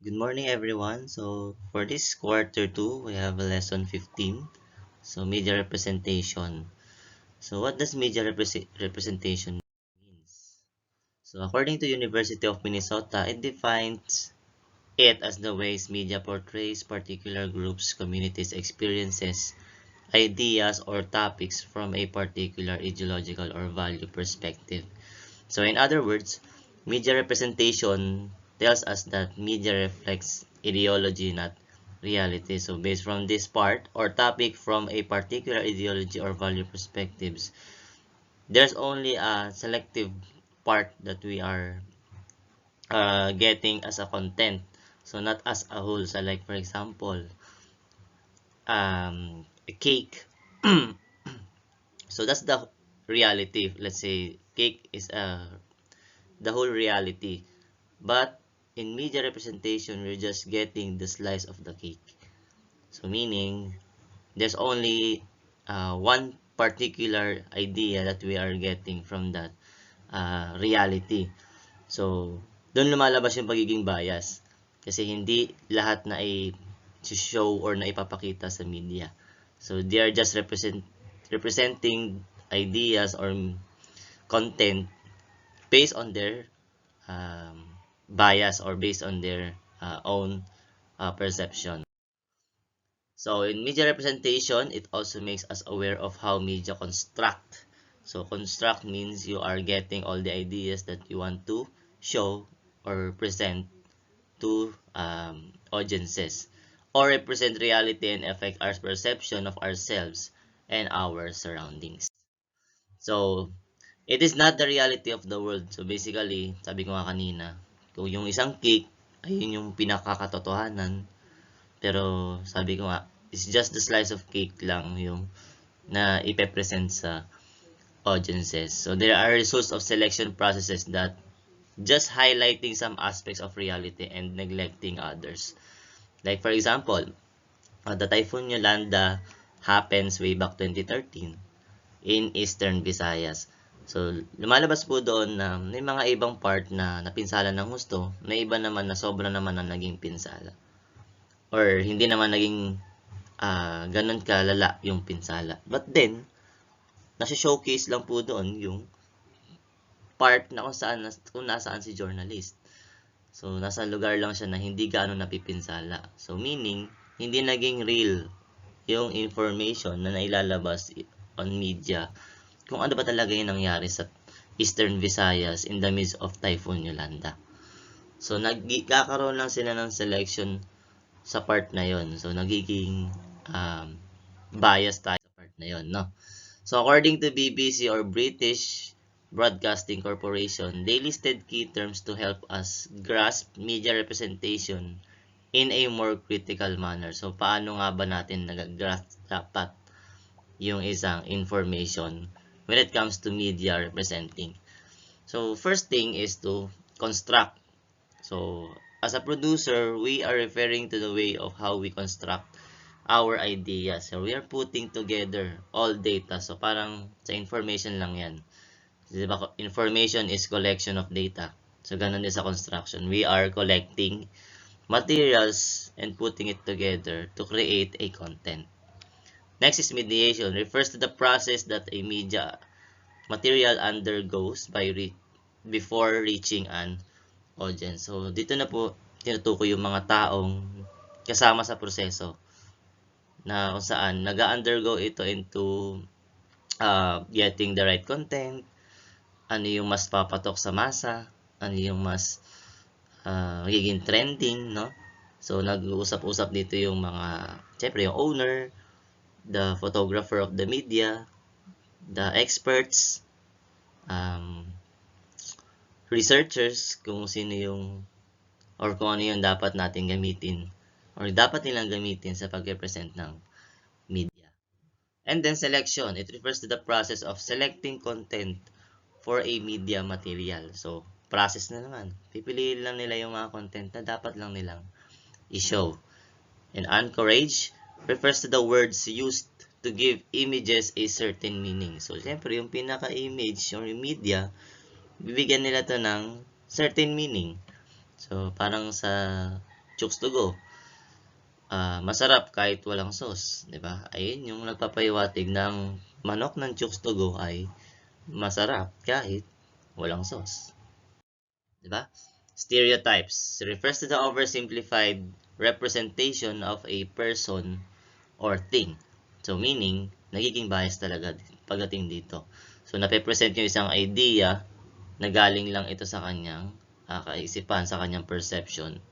Good morning, everyone. So, for this quarter two, we have a lesson 15. So, media representation. So, what does media representation means? So, according to University of Minnesota, it defines it as the ways media portrays particular groups, communities, experiences, ideas, or topics from a particular ideological or value perspective. So in other words, media representation tells us that media reflects ideology, not reality. So based from this part or topic from a particular ideology or value perspectives, there's only a selective part that we are getting as a content. So not as a whole. So like for example, a cake. So that's the reality. Let's say cake is the whole reality. But in media representation, we're just getting the slice of the cake. So meaning, there's only one particular idea that we are getting from that reality. So, doon lumalabas yung pagiging bias. Kasi hindi lahat na i-show or na ipapakita sa media. So, they are just representing ideas or content based on their um, bias or based on their own perception. So in media representation, it also makes us aware of how media construct. So construct means you are getting all the ideas that you want to show or present to audiences or represent reality and affect our perception of ourselves and our surroundings. So it is not the reality of the world. So basically, sabi ko nga kanina, kung yung isang cake, ayun yung pinakakatotohanan. Pero sabi ko nga, it's just the slice of cake lang yung na ipepresent sa audiences. So there are results of selection processes that just highlighting some aspects of reality and neglecting others. Like for example, the Typhoon Yolanda happens way back 2013 in Eastern Visayas. So, lumalabas po doon na may mga ibang part na napinsala ng husto, may iba naman na sobra naman ang naging pinsala. Or hindi naman naging ganun kalala yung pinsala. But then, nasa-showcase lang po doon yung part na kung nasaan si journalist. So, nasa lugar lang siya na hindi gaano napipinsala. So, meaning, hindi naging real yung information na nailalabas on media kung ano ba talaga yung nangyari sa Eastern Visayas in the midst of Typhoon Yolanda. So, nagkakaroon lang sila ng selection sa part na yon. So, nagiging bias tayo sa part na yon, no? So, according to BBC or British Broadcasting Corporation, they listed key terms to help us grasp media representation in a more critical manner. So, paano nga ba natin nag-grasp dapat yung isang information when it comes to media representing? So, first thing is to construct. So, as a producer, we are referring to the way of how we construct our ideas. So, we are putting together all data. So, parang sa information lang yan. Diba, information is collection of data. So, ganun din sa construction. We are collecting materials and putting it together to create a content. Next is mediation. Refers to the process that a media material undergoes before reaching an audience. So, dito na po tinutukoy yung mga taong kasama sa proseso na kung saan nag-undergo ito into getting the right content, ano yung mas papatok sa masa, ano yung mas magiging trending, no? So, nag-uusap-usap dito yung mga, syempre yung owner, the photographer of the media, the experts, um, researchers, kung sino yung or kung ano yung dapat natin gamitin or dapat nilang gamitin sa pag-represent ng media. And then selection, it refers to the process of selecting content for a media material. So, process na naman. Pipiliin lang nila yung mga content na dapat lang nilang i-show. And encourage refers to the words used to give images a certain meaning. So, siyempre, yung pinaka-image or yung media, bibigyan nila to ng certain meaning. So, parang sa Chooks to go. Masarap kahit walang sauce, 'di ba? Ayun yung nagpapahiwatig ng manok ng Chooks to go ay masarap kahit walang sauce. 'Di ba? Stereotypes refers to the oversimplified representation of a person or thing. So meaning, nagiging bias talaga pagdating dito. So nape-present yung isang idea na galing lang ito sa kanyang kaisipan, sa kanyang perception.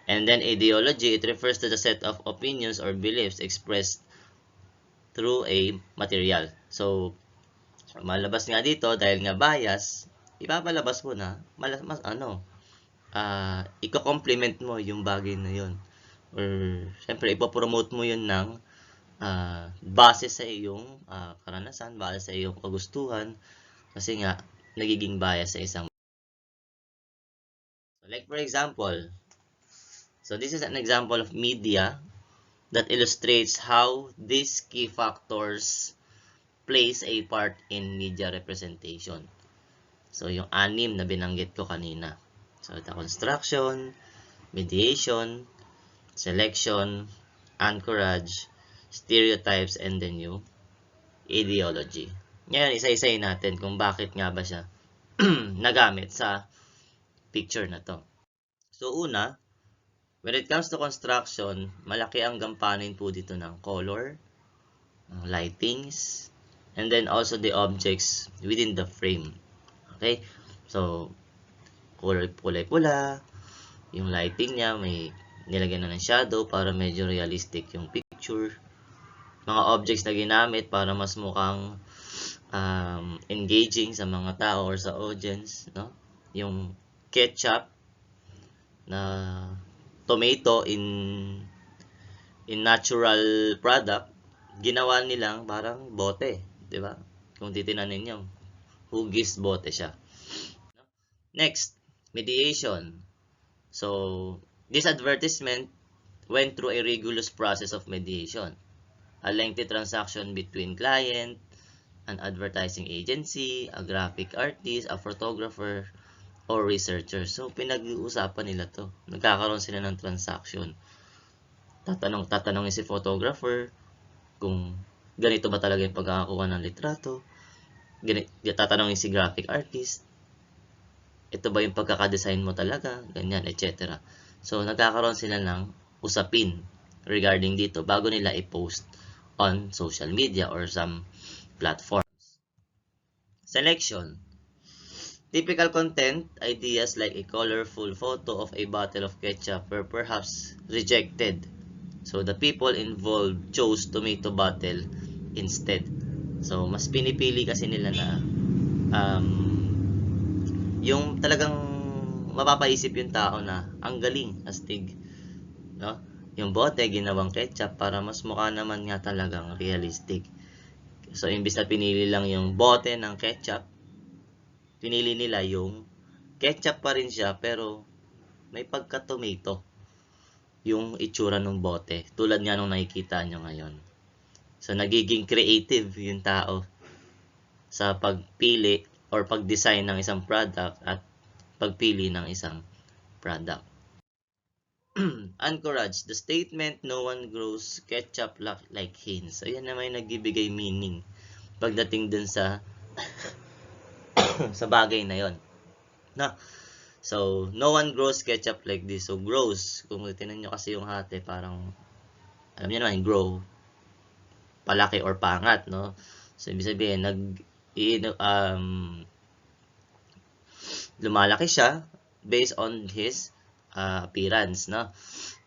And then ideology, it refers to the set of opinions or beliefs expressed through a material. So malabas nga dito dahil nga bias, ipapalabas mo na iko-complement mo yung bagay na yun. Or syempre ipopromote mo yun ng base sa iyong karanasan, base sa iyong kagustuhan, kasi nga nagiging bias sa isang. So, like for example, so this is an example of media that illustrates how these key factors plays a part in media representation. So yung 6 na binanggit ko kanina. So the construction, mediation, selection, anchorage, stereotypes, and then yung ideology. Ngayon, isa-isayin natin kung bakit nga ba siya nagamit sa picture na to. So una, when it comes to construction, malaki ang gampanin po dito ng color, lightings, and then also the objects within the frame. Okay? So, kulay pula, yung lighting niya, may nilagyan na ng shadow para medyo realistic yung picture. Mga objects na ginamit para mas mukhang engaging sa mga tao or sa audience, no? Yung ketchup na tomato in natural product, ginawa nilang parang bote, 'di ba? Kung titingnan ninyo, hugis bote siya. Next, mediation. So, this advertisement went through a rigorous process of mediation. A lengthy transaction between client, an advertising agency, a graphic artist, a photographer, or researcher. So, pinag-uusapan nila to. Nagkakaroon sila ng transaction. Tatanungin si photographer kung ganito ba talaga yung pagkakakuha ng litrato. Tatanungin si graphic artist, ito ba yung pagkakadesign mo talaga, ganyan, etc. So, nagkakaroon sila ng usapin regarding dito bago nila i-post on social media or some platforms. Selection. Typical content, ideas like a colorful photo of a bottle of ketchup were perhaps rejected. So, the people involved chose tomato bottle instead. So, mas pinipili kasi nila na yung talagang mapapaisip yung tao na ang galing, astig, no? Yung bote ginawang ketchup para mas mukha naman nga talagang realistic. So imbis na pinili lang yung bote ng ketchup, pinili nila yung ketchup pa rin siya pero may pagka-tomato yung itsura ng bote, tulad nga nung nakikita nyo ngayon. So nagiging creative yung tao sa pagpili or pag-design ng isang product at pagpili ng isang product. Anchorage, the statement, no one grows ketchup like Heinz. So, yan naman yung nagbibigay meaning pagdating dun sa sa bagay na yon. No? So, no one grows ketchup like this. So, grows, kung tinan nyo kasi yung hati, parang, alam nyo naman, grow, palaki or pangat, no? So, ibig sabihin, lumalaki siya based on his appearance, no?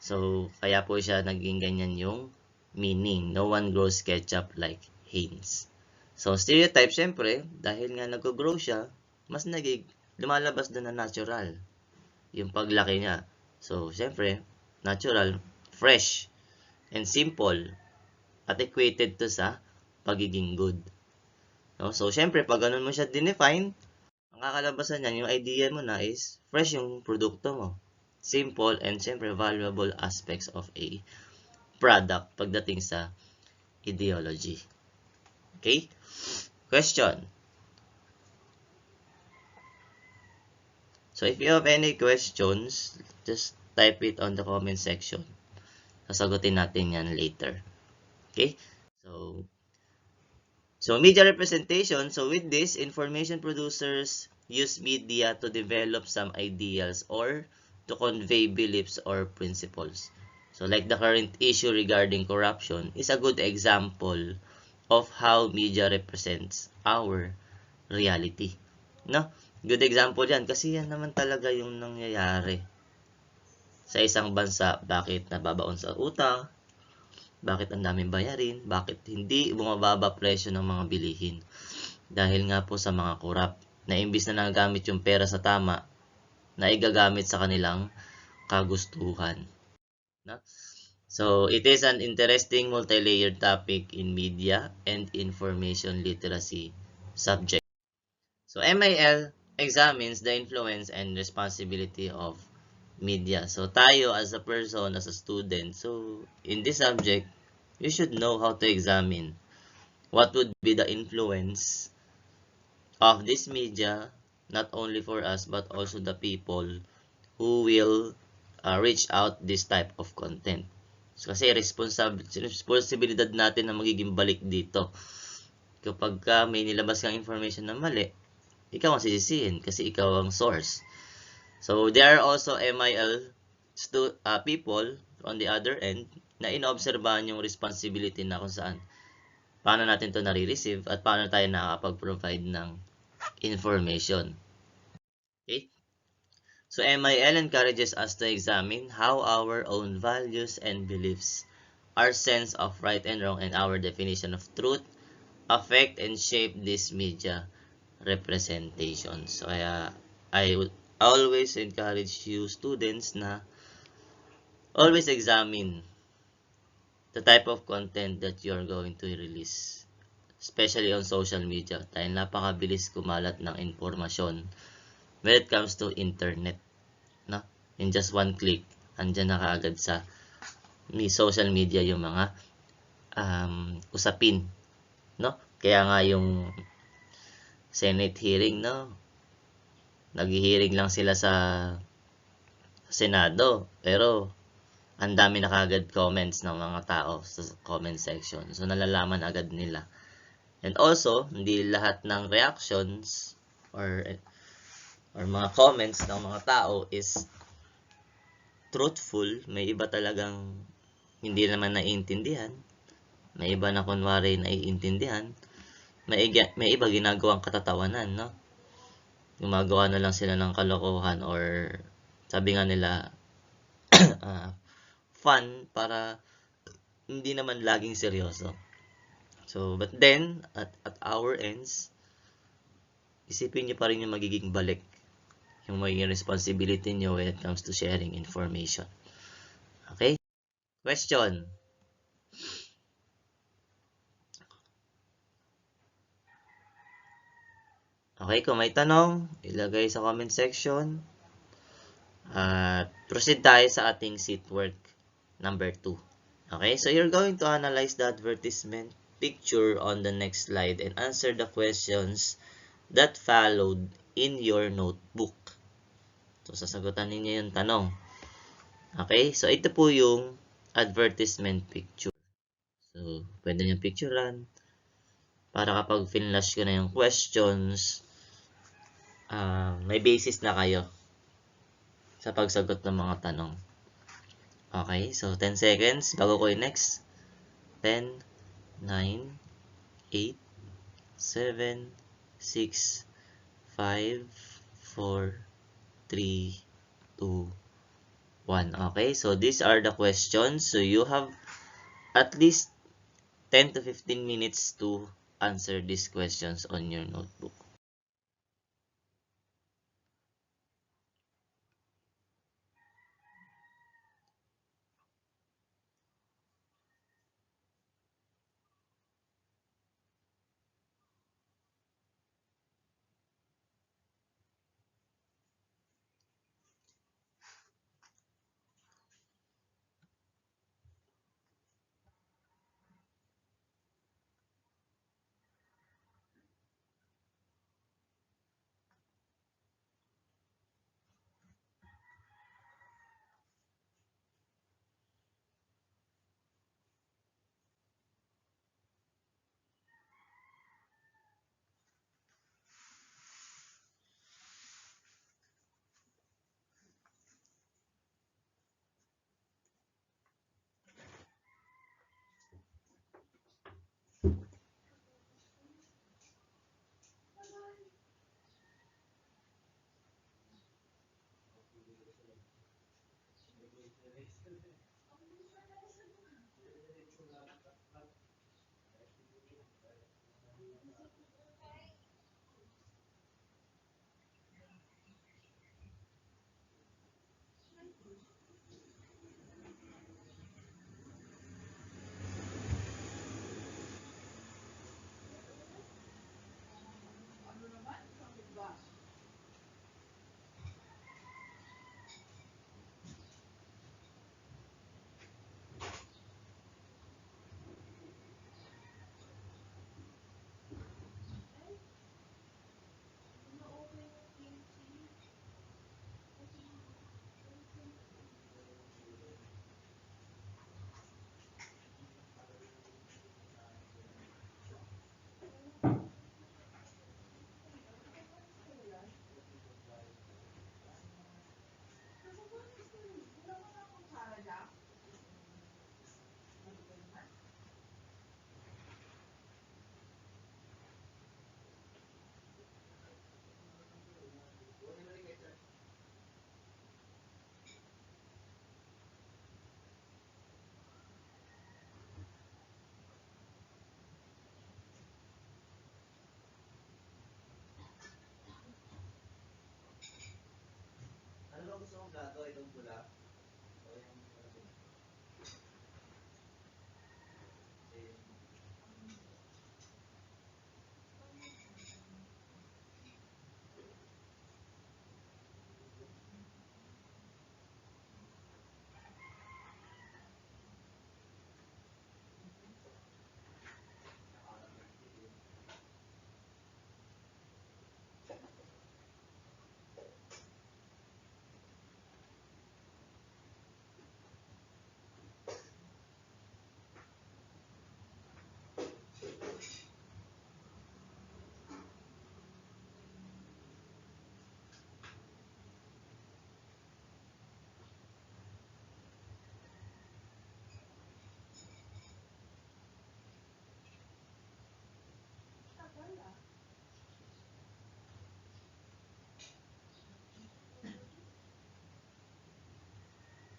So, kaya po siya naging ganyan yung meaning. No one grows ketchup like Heinz. So, stereotype, syempre, dahil nga nag-grow siya, mas lumalabas doon na natural yung paglaki niya. So, syempre, natural, fresh, and simple, at equated to sa pagiging good. No? So, syempre, pag ganun mo siya dinefine, ang kakalabasan niyan, yung idea mo na is fresh yung produkto mo. Simple and syempre valuable aspects of a product pagdating sa ideology. Okay? Question. So if you have any questions, just type it on the comment section. Sasagutin natin yan later. Okay? So media representation. So with this, information producers use media to develop some ideals or to convey beliefs or principles. So like the current issue regarding corruption is a good example of how media represents our reality. No? Good example yan kasi yan naman talaga yung nangyayari sa isang bansa. Bakit nababaon sa utang? Bakit ang daming bayarin? Bakit hindi bumababa presyo ng mga bilihin? Dahil nga po sa mga korap na imbis na nagagamit yung pera sa tama, na igagamit sa kanilang kagustuhan. No? So, it is an interesting multi-layered topic in media and information literacy subject. So, MIL examines the influence and responsibility of media. So, tayo as a person, as a student, so in this subject, you should know how to examine what would be the influence of this media, not only for us, but also the people who will reach out this type of content. So, kasi responsibilidad natin na magiging balik dito. Kapag may nilabas kang information na mali, ikaw ang sisisihin kasi ikaw ang source. So, there are also MIL people on the other end na inoobserbahan yung responsibility na kung saan paano natin to nare-receive at paano tayo nakakapag-provide ng information. Okay? So, MIL encourages us to examine how our own values and beliefs, our sense of right and wrong, and our definition of truth affect and shape this media representation. So, I would always encourage you students na always examine the type of content that you are going to release, especially on social media dahil napakabilis kumalat ng informasyon when it comes to internet. No? In just one click, andyan na kaagad sa social media yung mga usapin. No? Kaya nga yung Senate hearing, no? Nag-hearing lang sila sa Senado, pero ang dami na kagad comments ng mga tao sa comment section. So, nalalaman agad nila. And also, hindi lahat ng reactions or mga comments ng mga tao is truthful. May iba talagang hindi naman naiintindihan. May iba na kunwari naiintindihan. May iba ginagawang katatawanan, no? Gumagawa na lang sila ng kalokohan or sabi nga nila fun para hindi naman laging seryoso. So, but then, at our ends, isipin nyo pa rin yung magiging balik, yung magiging responsibility nyo when it comes to sharing information. Okay? Question. Okay, kung may tanong, ilagay sa comment section. At proceed tayo sa ating seat work number 2. Okay, so you're going to analyze the advertisement picture on the next slide and answer the questions that followed in your notebook. So, sasagutan ninyo yung tanong. Okay, so ito po yung advertisement picture. So, pwede nyo picturean para kapag finlash ko na yung questions, may basis na kayo sa pagsagot ng mga tanong. Okay, so 10 seconds bago ko i-next. 10, 9, 8, 7, 6, 5, 4, 3, 2, 1. Okay, so these are the questions. So you have at least 10 to 15 minutes to answer these questions on your notebook. Ano ba gusto mong plato? Itong pula? O yung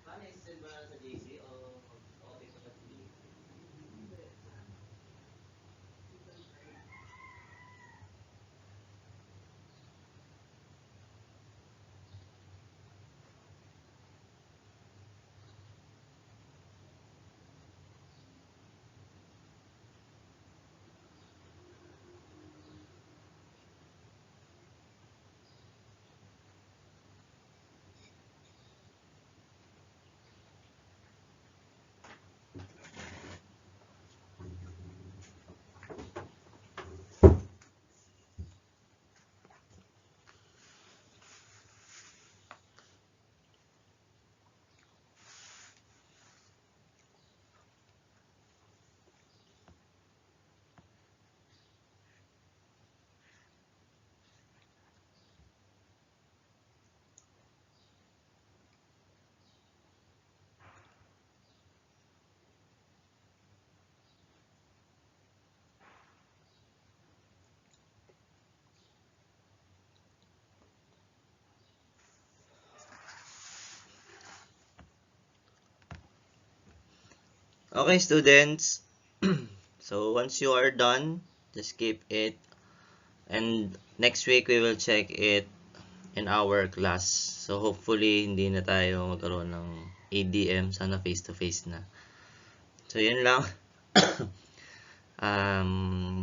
paano i-send ba sa JC o okay pa sa JC? Okay, students. So once you are done, just keep it. And next week, we will check it in our class. So hopefully, hindi na tayo magkaroon ng ADM. Sana face-to-face na. So yun lang.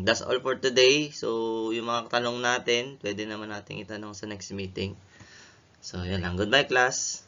That's all for today. So yung mga tanong natin, pwede naman natin itanong sa next meeting. So yun lang. Goodbye, class.